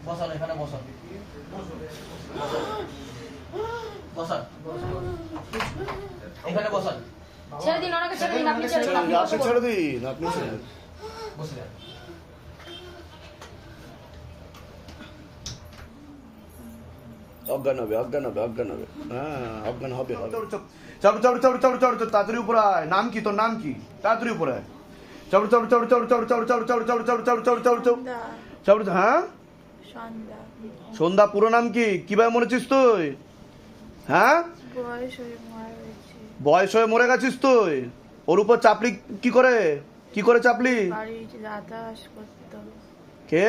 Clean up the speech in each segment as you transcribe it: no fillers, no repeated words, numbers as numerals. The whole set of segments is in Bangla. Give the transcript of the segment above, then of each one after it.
বসান এখানে বসান বসান এখানে বসান ছেড়ে দিন ওনাকে ছেড়ে দিন আপনি ছেড়ে দিন আপনি ছেড়ে দিন আপনি ছেড়ে দিন বসে যান অজ্ঞান হবে হ্যাঁ অজ্ঞান হবে চড় চড় চড় চড় চড় চড় তাড়াতাড়ি উপরে আয় নাম কি তোর নাম কি তাড়াতাড়ি উপরে আয় চড় চড় চড় চড় চড় চড় চড় চড় চড় চড় চড় চড় চড় চড় চড় হ্যাঁ সন্ধ্যা পুরো নাম কি কিভাবে মরেছিস তুই হ্যাঁ বয়স হয়ে মরে গেছিস তুই ওর উপর চাপলি কি করে চাপলি কে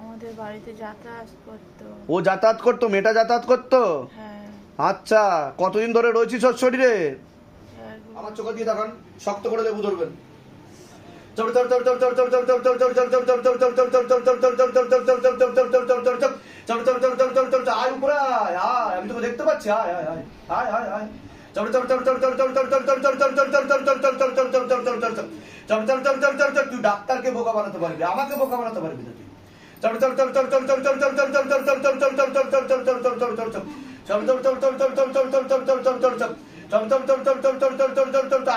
আমাদের বাড়িতে যাতায়াত করতো। ও যাতায়াত করতো মেয়েটা যাতায়াত করতো হ্যাঁ আচ্ছা কতদিন ধরে রয়েছিস ওর শরীরে আমার চোখে দিয়ে দেখান শক্ত করে লেবু ধরবেন আয় উপরে আয় আয় আমি তোকে দেখতে পাচ্ছি আয় আয় আয় আয় আয় আয় তুই ডাক্তারকে বোকা বানাতে পারবি আমাকে বোকা বানাতে পারবি না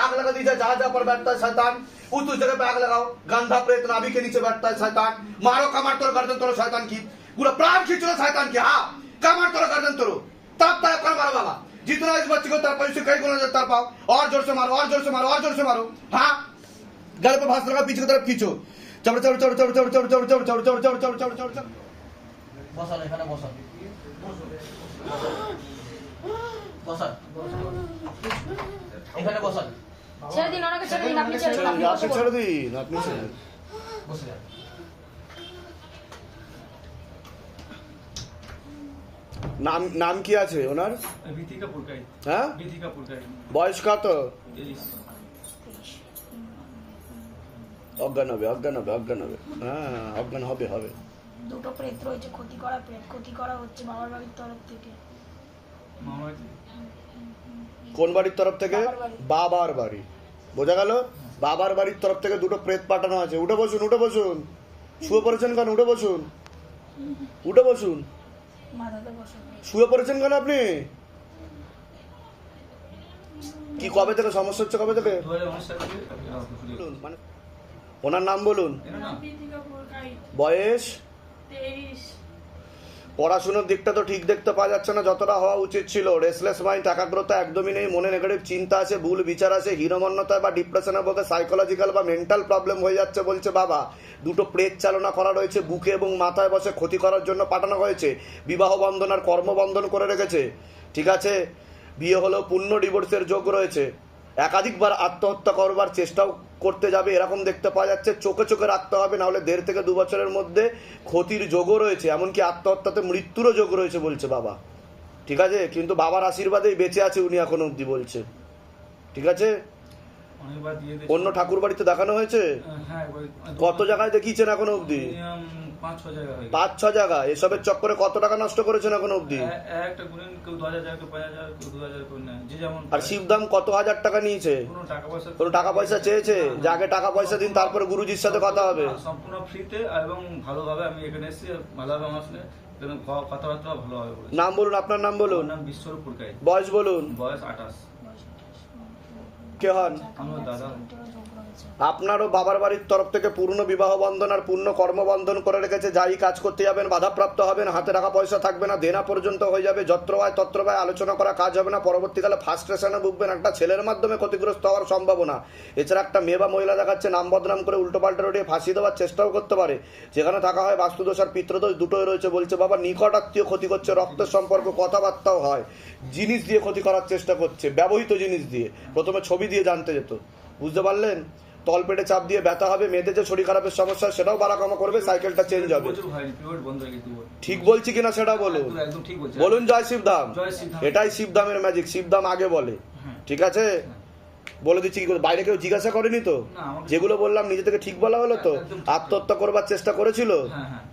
आग लगा दीजिए जहां जहां पर बैठता है शैतान उस जगह पे आग लगाओ गंधा प्रेत नाभि के नीचे बैठता है शैतान मारो कमार तोड़ गर्दन तोड़ो शैतान की पूरा प्राण खींच लो शैतान की हाँ कमार तोड़ो गर्दन तोड़ो तब तक कर मारो बाबा जितना इस बच्चे को तरफ उससे कई गुना तरफ पाओ और जोर से मारो और जोर से मारो और जोर से मारो हाँ गले पे भास लगा पीछे की तरफ खींचो चढ़ चढ़ चढ़ चढ़ चढ़ चढ़ चढ़ चढ़ चढ़ चढ़ चढ़ चढ़ चढ़ चढ़ चढ़ বসান এখানে বসান বসান এখানে বসান ছেড়ে দিন ওনাকে ছেড়ে দিন আপনি ছেড়ে দিন আপনি ছেড়ে দিন আপনি ছেড়ে দিন বসে যান নাম নাম কি আছে ওনার বিথিকা পুরকাই হ্যাঁ বিথিকা পুরকাই বয়স কত 23 অজ্ঞান হবে হ্যাঁ অজ্ঞান হবে দুটো প্রেত রয়েছে ক্ষতি করা হচ্ছে বাবার বাড়ির তরফ থেকে মামা কোন বাড়ির তরফ থেকে বাবার বাড়ি বোঝা গেল বাবার বাড়ির তরফ থেকে দুটো প্রেত পাঠানো আছে উঠে বসুন শুয়ে পড়েছেন কেন উঠে বসুন মাথাতে বসে শুয়ে পড়েছেন কেন আপনি কি কবে থেকে সমস্যা হচ্ছে কবে থেকে 2019 সালে বলুন, মানে ওনার নাম বলুন এর নাম বয়স 23 পড়াশোনার দিকটা তো ঠিক দেখতে পাওয়া যাচ্ছে না যতটা হওয়া উচিত ছিল রেসলেস মাইন্ড একাগ্রতা একদমই নেই মনে নেগেটিভ চিন্তা আছে ভুল বিচার আছে হীনমন্যতা বা ডিপ্রেশনের বলতে সাইকোলজিক্যাল বা মেন্টাল প্রবলেম হয়ে যাচ্ছে বলছে বাবা দুটো প্রেত চালনা করা রয়েছে বুকে এবং মাথায় বসে ক্ষতি করার জন্য পাঠানো হয়েছে বিবাহ বন্ধন আর কর্মবন্ধন করে রেখেছে ঠিক আছে বিয়ে হলেও পূর্ণ ডিভোর্সের যোগ রয়েছে একাধিকবার আত্মহত্যা করবার চেষ্টাও করতে যাবে এরকম দেখতে পাওয়া যাচ্ছে চোখে রাখতে হবে না হলে 1.5 থেকে 2 বছরের মধ্যে ক্ষতির যোগও রয়েছে এমনকি আত্মহত্যাতে মৃত্যুরও যোগ রয়েছে বলছে বাবা ঠিক আছে কিন্তু বাবার আশীর্বাদেই বেঁচে আছে উনি এখন অবধি বলছে ঠিক আছে অনেকবার দিয়ে অন্য ঠাকুর বাড়িতে দেখানো হয়েছে হ্যাঁ কত জায়গায় দেখিয়েছেন এখন অবধি 5-6 জায়গা হয়ে 5-6 জায়গা এসবের চক্করে কত টাকা নষ্ট করেছেন এখন অবধি একটা গুণেন কেউ 2000 কেউ 5000 কেউ 2000 করে নেয় যে যেমন আর শিবধাম কত হাজার টাকা নিয়েছে কোনো টাকা পয়সা চেয়েছে যে আগে টাকা পয়সা দিন তারপরে গুরুজির সাথে কথা হবে সম্পূর্ণ ফ্রিতে এবং ভালোভাবে আমি এখানে এসেছি ভালোভাবে আমার সাথে কথাবার্তা ভালোভাবে বলেছি নাম বলুন আপনার নাম বলুন নাম বিশ্বরূপ পুরকাই বয়স বলুন বয়স 28 কে হন আমার দাদা আপনারও বাবার বাড়ির তরফ থেকে পূর্ণ বিবাহ বন্ধন আর পূর্ণ কর্মবন্ধন করে রেখেছে যাই কাজ করতে যাবেন বাধাপ্রাপ্ত হবেন হাতে টাকা পয়সা থাকবে না দেনা পর্যন্ত হয়ে যাবে যত্রবায় তত্রবায় আলোচনা করা কাজ হবে না পরবর্তীকালে ফার্স্ট্রেশনে ভুগবেন একটা ছেলের মাধ্যমে ক্ষতিগ্রস্ত হওয়ার সম্ভাবনা এছাড়া একটা মেয়ে বা মহিলা দেখাচ্ছে নাম বদনাম করে উল্টোপাল্টা রটিয়ে ফাঁসি দেওয়ার চেষ্টাও করতে পারে যেখানে থাকা হয় বাস্তুদোষ আর পিতৃদোষ দুটোই রয়েছে বলছে বাবা নিকট আত্মীয় ক্ষতি করছে রক্তের সম্পর্ক কথাবার্তাও হয় জিনিস দিয়ে ক্ষতি করার চেষ্টা করছে ব্যবহৃত জিনিস দিয়ে প্রথমে ছবি দিয়ে জানতে যেত বুঝতে পারলেন তলপেটে চাপ দিয়ে ব্যথা হবে মেয়েদের যে শরীর খারাপের সমস্যা সেটাও বাড়াকমা করবে সাইকেলটা চেঞ্জ হবে ঠিক বলছি কিনা সেটা বলুন বলুন জয় শিবধাম এটাই শিবধামের ম্যাজিক শিবধাম আগে বলে ঠিক আছে বলে দিচ্ছি কি করে বাইরে কেউ জিজ্ঞাসা করেনি তো যেগুলো বললাম নিজে থেকে ঠিক বলা হলো তো আত্মহত্যা করবার চেষ্টা করেছিল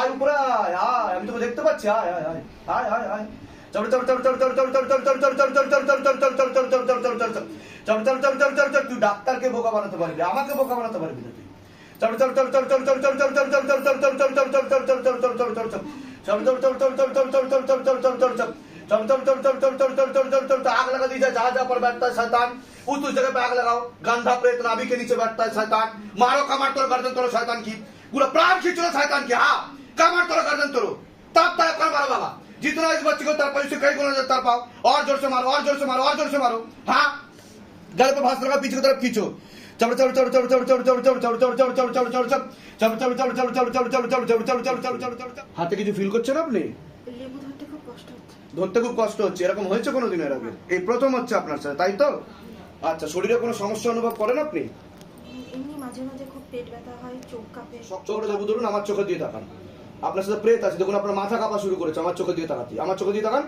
আয় উপরে আয় আয়, আমি তোকে দেখতে পাচ্ছি, আয় আয় আয় আয় আয় আয়। তুই ডাক্তারকে বোকা বানাতে পারবি, আমাকে বোকা বানাতে পারবি না তুই। आग लगा दीजिए जहां जहां पर बैठता है शैतान, उस जगह पे आग लगाओ। गंधा प्रेत नाभि के नीचे बैठता है शैतान, मारो कमर तोड़ गर्दन तोड़ो शैतान की, पूरा प्राण खींचो शैतान की। हाँ, कमर तोड़ो गर्दन तोड़ो, तब तक कर मारो बाबा। जितना इस बच्चे को तर पाओ, इससे कई गुना तर पाओ, और जोर से मारो, और जोर से मारो, और जोर से मारो। हाँ, गले पे फांस लगा, पीछे की तरफ खींचो। হাতে কিছু ফিল করছেন আপনি? লেবু ধরতে খুব কষ্ট হচ্ছে। ধরতে খুব কষ্ট হচ্ছে, এরকম হয়েছে কোনোদিন এর আগে? এই প্রথম হচ্ছে আপনার সাথে, তাই তো? আচ্ছা, শরীরে কোনো সমস্যা অনুভব করেন আপনি? এমনি মাঝে মাঝে খুব পেট ব্যথা হয়, চোখ কাঁপে। চোখে লেবু ধরুন, আমার চোখে দিয়ে তাকান। আপনার সাথে প্রেত আছে, দেখুন আপনার মাথা কাঁপা শুরু করেছে। আমার চোখে দিয়ে তাকাতি, আমার চোখে দিয়ে তাকান।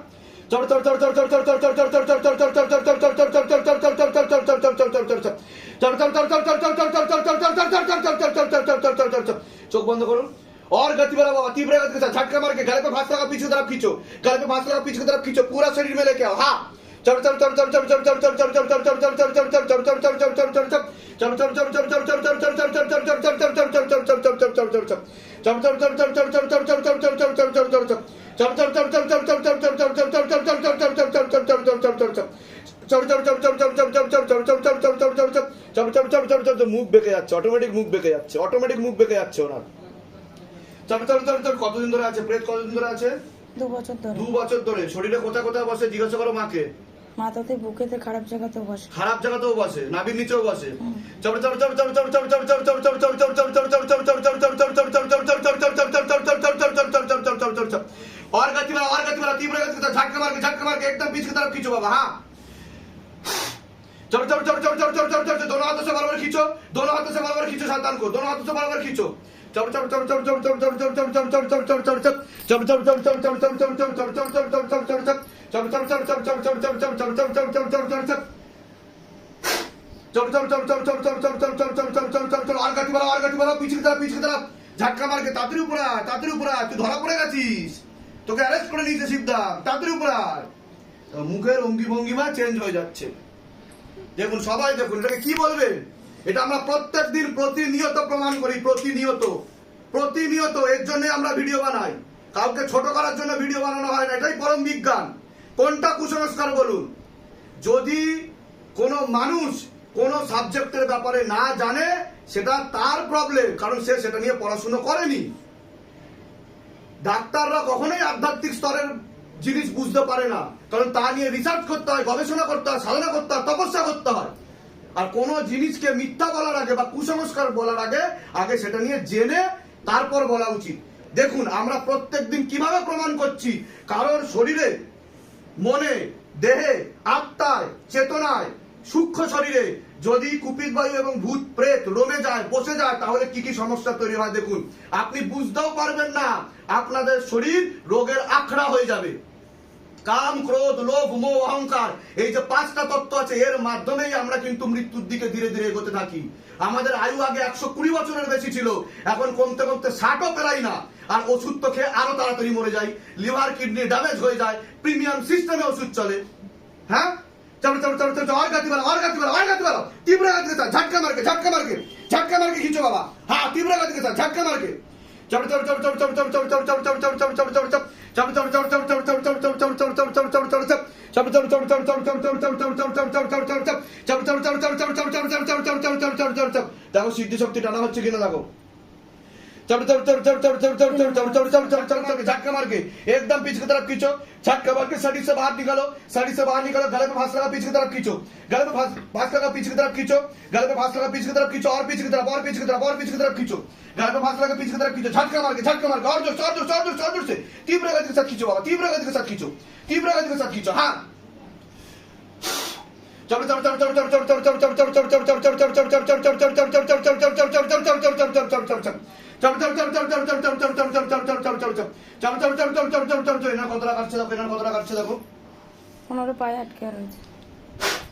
চোখ বন্ধ করুন और गति बढ़ाओ बाबा, तीव्र गति के साथ झटका मार के गले पे फांस लगा, पीछे की तरफ खींचो, गले पे फांस लगा, पीछे की तरफ खींचो, पूरा शरीर में लेके आओ। हाँ, মুখ বেঁকে যাচ্ছে, অটোমেটিক মুখ বেঁকে যাচ্ছে, অটোমেটিক মুখ বেঁকে যাচ্ছে ওনার। কতদিন ধরে আছে প্রেত? কতদিন ধরে আছে? 2 বছর ধরে। 2 বছর ধরে। শরীরে কোথায় কোথায় বসে জিজ্ঞাসা করো মাকে। মাথাতে, বুকেতে, খারাপ জায়গাতেও বসে। খারাপ জায়গাতেও বসে, নাভির নিচেও বসে। और गति बढ़ाओ, और गति बढ़ाओ, तीव्र गति के साथ झटका मार के एकदम बीच की तरफ खींचो बाबा। हाँ, दोनों हाथों से बराबर खींचो, दोनों हाथों से बराबर खींचो शैतान को, दोनों हाथों से बराबर खींचो। और गति बढ़ाओ, पीछे की तरफ झटका मार के तातरी ऊपर आ, तातरी ऊपर आ। तू धरा पड़े গেছিস, তোকে অ্যারেস্ট করে নিয়েছে শিবদাম, তাড়াতাড়ি উপরে আয়। মুখের অঙ্গি ভঙ্গিমা চেঞ্জ হয়ে যাচ্ছে। দেখুন সবাই দেখুন, এটাকে কি বলবেন? এটা আমরা প্রত্যেক দিন প্রতিনিয়ত প্রমাণ করি, প্রতিনিয়ত। এর জন্য আমরা ভিডিও বানাই, কাউকে ছোট করার জন্য ভিডিও বানানো হয় না। এটাই পরম বিজ্ঞান। কোনটা কুসংস্কার বলুন? যদি কোনো মানুষ কোনো সাবজেক্টের ব্যাপারে না জানে, সেটা তার প্রবলেম, কারণ সে সেটা নিয়ে পড়াশোনা করেনি। ডাক্তাররা কখনোই আধ্যাত্মিক স্তরের জিনিস বুঝতে পারে না, কারণ তা নিয়ে রিসার্চ করতে হয়, গবেষণা করতে হয়, সাধনা করতে হয়, তপস্যা করতে হয়। আর কোনো জিনিসকে মিথ্যা বলার আগে বা কুসংস্কার বলার আগে সেটা নিয়ে জেনে তারপর বলা উচিত। দেখুন আমরা প্রত্যেকদিন কিভাবে প্রমাণ করছি, কারোর শরীরে, মনে, দেহে, আত্মায়, চেতনায়, সূক্ষ্ম শরীরে যদি কুপিত বায়ু এবং ভূত প্রেত রমে যায়, বসে যায়, তাহলে কি কি সমস্যা তৈরি হয় দেখুন। আপনি বুঝতেও পারবেন না, আপনাদের শরীর রোগের আখড়া হয়ে যাবে। কাম, ক্রোধ, লোভ, মোহ, অহংকার, এই যে 5টা তত্ত্ব আছে, এর মাধ্যমেই আমরা কিন্তু মৃত্যুর দিকে ধীরে ধীরে এগোতে থাকি। আমাদের আয়ু আগে 120 বছরের বেশি ছিল, এখন কমতে কমতে 60ও পেরাই না। আর ওষুধ তো খেয়ে আরো তাড়াতাড়ি মরে যায়, লিভার কিডনি ড্যামেজ হয়ে যায়, প্রিমিয়াম সিস্টেমে ওষুধ চলে। হ্যাঁ, और गति बढ़ाओ, तीव्र गति के साथ झटका मार के खींचो बाबा। हाँ, तीव्र गति के साथ झटका मार के। देखो सिद्धि शक्ति टाना হচ্ছে কিনা দেখো। झटका मार के एकदम पीछे की तरफ खींचो, झटका मार के शरीर से बाहर निकालो, गले पे फांस लगा, पीछे की तरफ खींचो, गले पे फांस लगा, पीछे की तरफ खींचो, गले पे फांस लगा, पीछे की तरफ खींचो, और पीछे की तरफ, और पीछे की तरफ, और पीछे की तरफ खींचो, गले पे फांस लगा, पीछे की तरफ खींचो, झटका मार के और जोर से तीव्र गति के साथ खींचो बाबा, तीव्र गति के साथ खींचो, तीव्र गति के साथ खींचो। हाँ, ওনারও পায়ে আটকে রয়েছে।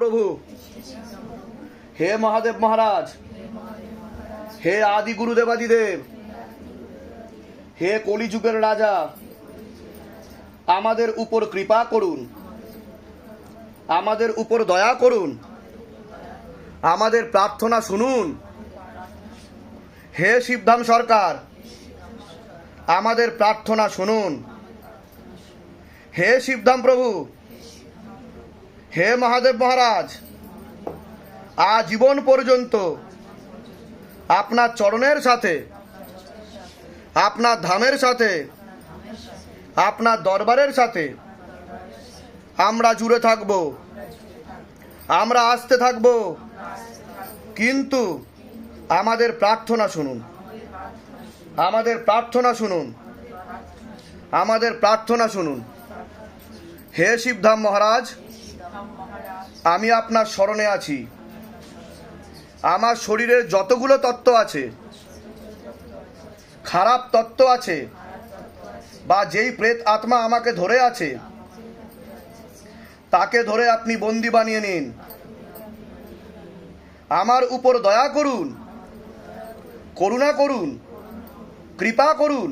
প্রভু, হে মহাদেব মহারাজ, হে আদি গুরুদেবাদিদেব, হে কলিযুগের রাজা, আমাদের উপর কৃপা করুন, আমাদের উপর দয়া করুন, আমাদের প্রার্থনা শুনুন। হে শিবধাম সরকার, আমাদের প্রার্থনা শুনুন। হে শিবধাম প্রভু, হে মহাদেব মহারাজ, আজীবন পর্যন্ত আপনার চরণের সাথে, আপনার ধামের সাথে, আপনার দরবারের সাথে আমরা জুড়ে থাকব, আমরা আসতে থাকব, কিন্তু আমাদের প্রার্থনা শুনুন, আমাদের প্রার্থনা শুনুন, আমাদের প্রার্থনা শুনুন। হে শিবধাম মহারাজ, আমি আপনার শরণে আছি। আমার শরীরের যতগুলো তত্ত্ব আছে, খারাপ তত্ত্ব আছে, বা যেই প্রেত আত্মা আমাকে ধরে আছে, তাকে ধরে আপনি বন্দি বানিয়ে নিন। আমার উপর দয়া করুন, করুণা করুন, কৃপা করুন।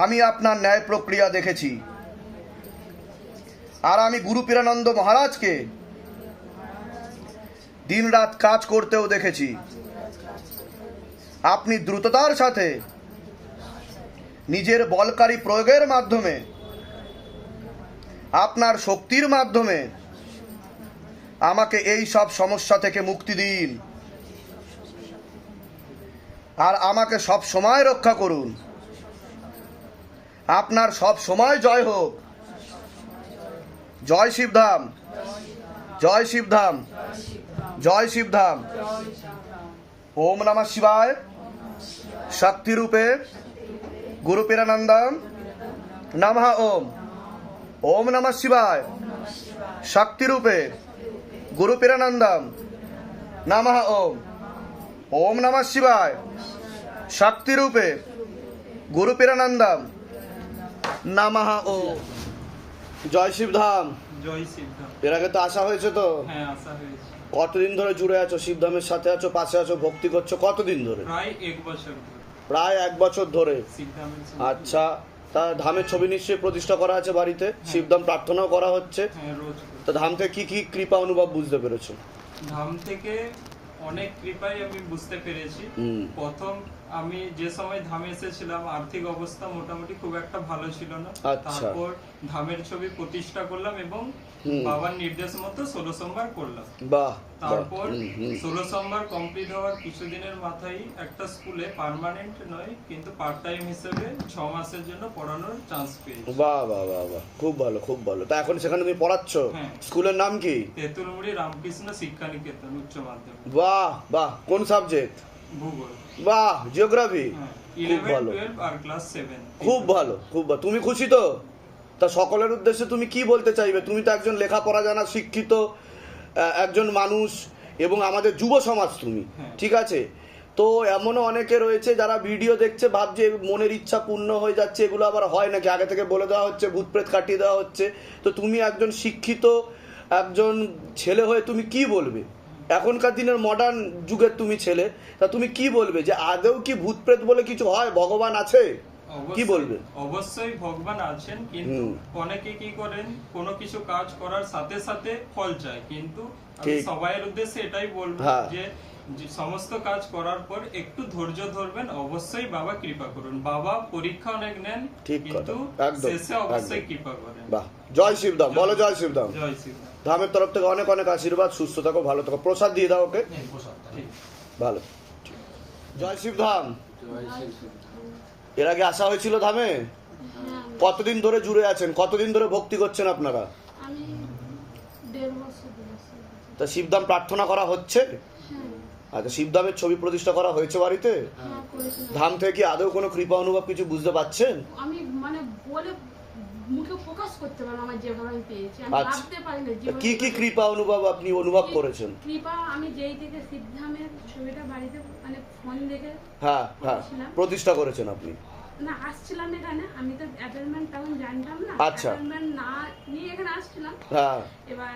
আমি আপনার ন্যায় প্রক্রিয়া দেখেছি, আর আমি গুরু পীরানন্দ মহারাজকে দিনরাত কাজ করতেও দেখেছি। আপনি দ্রুততার সাথে নিজের বলকারী প্রয়োগের মাধ্যমে, আপনার শক্তির মাধ্যমে আমাকে এই সব সমস্যা থেকে মুক্তি দিন, আর আমাকে সব সময় রক্ষা করুন। আপনার সব সময় জয় হোক। জয় শিবধাম, জয় শিবধাম, জয় শিবধাম। ওম নমঃ শিবায়। শক্তি রূপে গুরু পীরানন্দম নমঃ ওম। ওম নমঃ শিবায়। শক্তি রূপে গুরু পীরানন্দম নমঃ ওম। ওম নমঃ শিবায়। শক্তি রূপে গুরু পীরানন্দম নমঃ ওম। জয় শিবধাম। জয় শিবধাম। এর আগে তো আসা হয়েছে তো? হ্যাঁ, আসা হয়েছে। কতদিন ধরে জুড়ে আছো শিবধামের সাথে? আছো, পাশে আছো, ভক্তি করছো কতদিন ধরে? প্রায় 1 বছর ধরে। প্রায় 1 বছর ধরে। শিবধামের আচ্ছা, তা ধামের ছবি নিশ্চয়ই প্রতিষ্ঠা করা আছে বাড়িতে, শিবধাম প্রার্থনাও করা হচ্ছে। হ্যাঁ, রোজ তো ধাম থেকে কি কি কৃপা অনুভব বুঝতে পেরেছো? ধাম থেকে অনেক কৃপাই আমি বুঝতে পেরেছি। প্রথম আমি যে সময় ধামে এসেছিলাম, আর্থিক অবস্থা মোটামুটি খুব একটা ভালো ছিল না। আচ্ছা। তারপর ধামের ছবি প্রতিষ্ঠা করলাম এবং বাবার নির্দেশ মতো 16 সোমবার করলাম। বাহ। তারপর 16 সোমবার কমপ্লিট হওয়ার কিছুদিনের মাথায় একটা স্কুলে পার্মানেন্ট নয় কিন্তু পার্ট টাইম হিসেবে 6 মাসের জন্য পড়ানোর চান্স পেয়েছি। বাহ বাহ বাহ বাহ, খুব ভালো, খুব ভালো। তা এখন সেখানে তুমি পড়াচ্ছ? হ্যাঁ। স্কুলের নাম কি? তেঁতুলমুড়ি রামকৃষ্ণ শিক্ষা নিকেতন উচ্চ মাধ্যমিক। বাহ বাহ। কোন সাবজেক্ট? ভূগোল। বাহ, জিওগ্রাফি। হ্যাঁ, খুব 11, ভালো, 12 আর ক্লাস 7। খুব ভালো, খুব ভালো। তুমি খুশি তো? তা সকলের উদ্দেশ্যে তুমি কি বলতে চাইবে? তুমি তো একজন লেখাপড়া জানা শিক্ষিত একজন মানুষ এবং আমাদের যুব সমাজ তুমি, ঠিক আছে? তো এমনও অনেকে রয়েছে যারা ভিডিও দেখছে, ভাবছে মনের ইচ্ছা পূর্ণ হয়ে যাচ্ছে, এগুলো আবার হয় নাকি? আগে থেকে বলে দেওয়া হচ্ছে, ভূত প্রেত কাটিয়ে দেওয়া হচ্ছে। তো তুমি একজন শিক্ষিত একজন ছেলে হয়ে তুমি কি বলবে? এখনকার দিনের মডার্ন যুগের তুমি ছেলে, তা তুমি কি বলবে যে আদৌ কি ভূত প্রেত বলে কিছু হয়? ভগবান আছে? কি বলবে? অবশ্যই ভগবান আছেন, কিন্তু অনেকে কি করেন, কোনো কিছু কাজ করার সাথে সাথে ফল চায়। কিন্তু আমি সবাইয়ের উদ্দেশ্যে এটাই বলবো যে সমস্ত কাজ করার পর একটু ধৈর্য ধরবেন, অবশ্যই বাবা কৃপা করুন। বাবা পরীক্ষা অনেক নেন, কিন্তু শেষে অবশ্যই কৃপা করেন। বাহ। জয় শিবধাম, বলো জয় শিবধাম। জয় শিবধাম। ধামের তরফ থেকে অনেক অনেক আশীর্বাদ। সুস্থ থাকো, ভালো থাকো। প্রসাদ দিয়ে দাও ওকে। ভালো। জয় শিবধাম। এর আগে আসা হয়েছিল ধামে? কতদিন ধরে জুড়ে আছেন, কতদিন ধরে ভক্তি করছেন আপনারা? আমি 1.5 বছর ধরে আছি। তা শিবধাম প্রার্থনা করা হচ্ছে? আচ্ছা, শিবধামের ছবি প্রতিষ্ঠা করা হয়েছে বাড়িতে? হ্যাঁ, করেছিলাম। ধাম থেকে আদৌ কোনো কৃপা অনুভব কিছু বুঝতে পাচ্ছেন? আমি মানে বলে মুখে প্রকাশ করতে পারলাম আমার যেভাবে আমি পেয়েছি, আমি আচ্ছা। ভাবতে পারি না কি কি কৃপা অনুভব আপনি অনুভব করেছেন? কৃপা আমি যেই থেকে সিদ্ধামের ছবিটা বাড়িতে মানে ফোন দেখে হ্যাঁ হ্যাঁ, করেছিলাম। প্রতিষ্ঠা করেছেন আপনি? না, আসছিলাম এখানে, আমি তো অ্যাপয়েন্টমেন্ট তখন জানতাম না, আচ্ছা। অ্যাপয়েন্টমেন্ট না নিয়ে এখানে আসছিলাম। হ্যাঁ এবার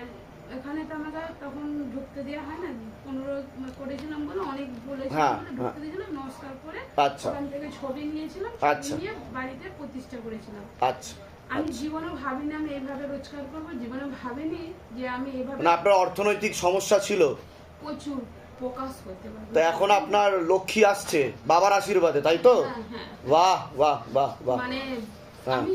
এখানে তো আমাকে তখন ঢুকতে দেওয়া হয় না, অনুরোধ করেছিলাম বলে অনেক বলেছিলাম হ্যাঁ, বলে ঢুকতে দিয়েছিলাম, নমস্কার করে আচ্ছা ওখান থেকে ছবি নিয়েছিলাম, আচ্ছা। ছবি নিয়ে বাড়িতে প্রতিষ্ঠা করেছিলাম। আচ্ছা, আমি জীবনেও ভাবিনি আমি এইভাবে রোজগার করবো, জীবনে ভাবিনি যে আমি এইভাবে মানে আপনার অর্থনৈতিক সমস্যা ছিল, প্রচুর প্রকাশ করতে পারবো। তো এখন আপনার লক্ষ্মী আসছে বাবার আশীর্বাদে, তাই তো? হ্যাঁ, হ্যাঁ। বাহ বাহ বাহ বাহ। মানে হ্যাঁ। আমি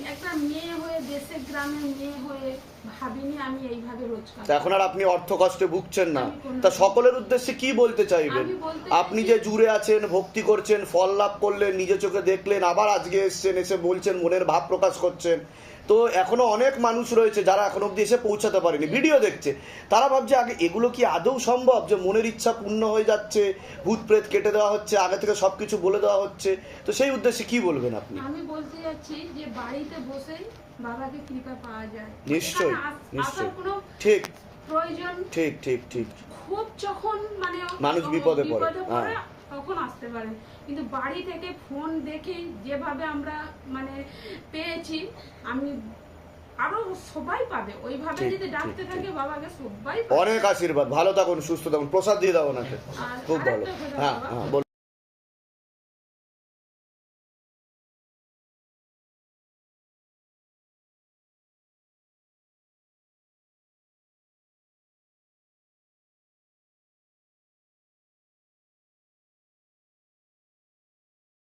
একটা মেয়ে হয়ে, দেশের গ্রামের মেয়ে হয়ে ভাবিনি আমি এইভাবে রোজগার তা এখন আর আপনি অর্থ কষ্টে ভুগছেন না, আমি কোনো- তা সকলের উদ্দেশ্যে কি বলতে চাইবেন? আমি বলতে আপনি চাইছি- যে জুড়ে আছেন, ভক্তি করছেন, ফল লাভ করলেন, নিজে চোখে দেখলেন, আবার আজকে এসছেন, এসে বলছেন, মনের ভাব প্রকাশ করছেন, তো এখনো অনেক মানুষ রয়েছে যারা এখন অব্দি এসে পৌঁছাতে পারেনি, ভিডিও দেখছে, তারা ভাবছে আগে এগুলো কি আদৌ সম্ভব যে মনের ইচ্ছা পূর্ণ হয়ে যাচ্ছে, ভূত প্রেত কেটে দেওয়া হচ্ছে, আগে থেকে সবকিছু বলে দেওয়া হচ্ছে, তো সেই উদ্দেশ্যে কি বলবেন আপনি? আমি বলতে যাচ্ছি যে বাড়িতে বসেই বাবাকে কৃপা পাওয়া যায়, নিশ্চয়ই, এখানে আসার নিশ্চয়ই। কোনো ঠিক প্রয়োজন ঠিক ঠিক ঠিক। খুব যখন মানে মানুষ বিপদে পড়ে, পড়ে হ্যাঁ। তখন আসতে পারে, কিন্তু বাড়ি থেকে ফোন দেখেই যেভাবে আমরা মানে পেয়েছি, আমি আরো সবাই পাবে ওইভাবে ঠিক, যদি ডাকতে ঠিক, থাকে বাবাকে সবাই পাবে। অনেক আশীর্বাদ, ভালো থাকুন, সুস্থ থাকুন, প্রসাদ দিয়ে দাও ওনাকে, আর খুব ভালো। আরেকটা কথা হ্যাঁ বাবা, হ্যাঁ বলুন।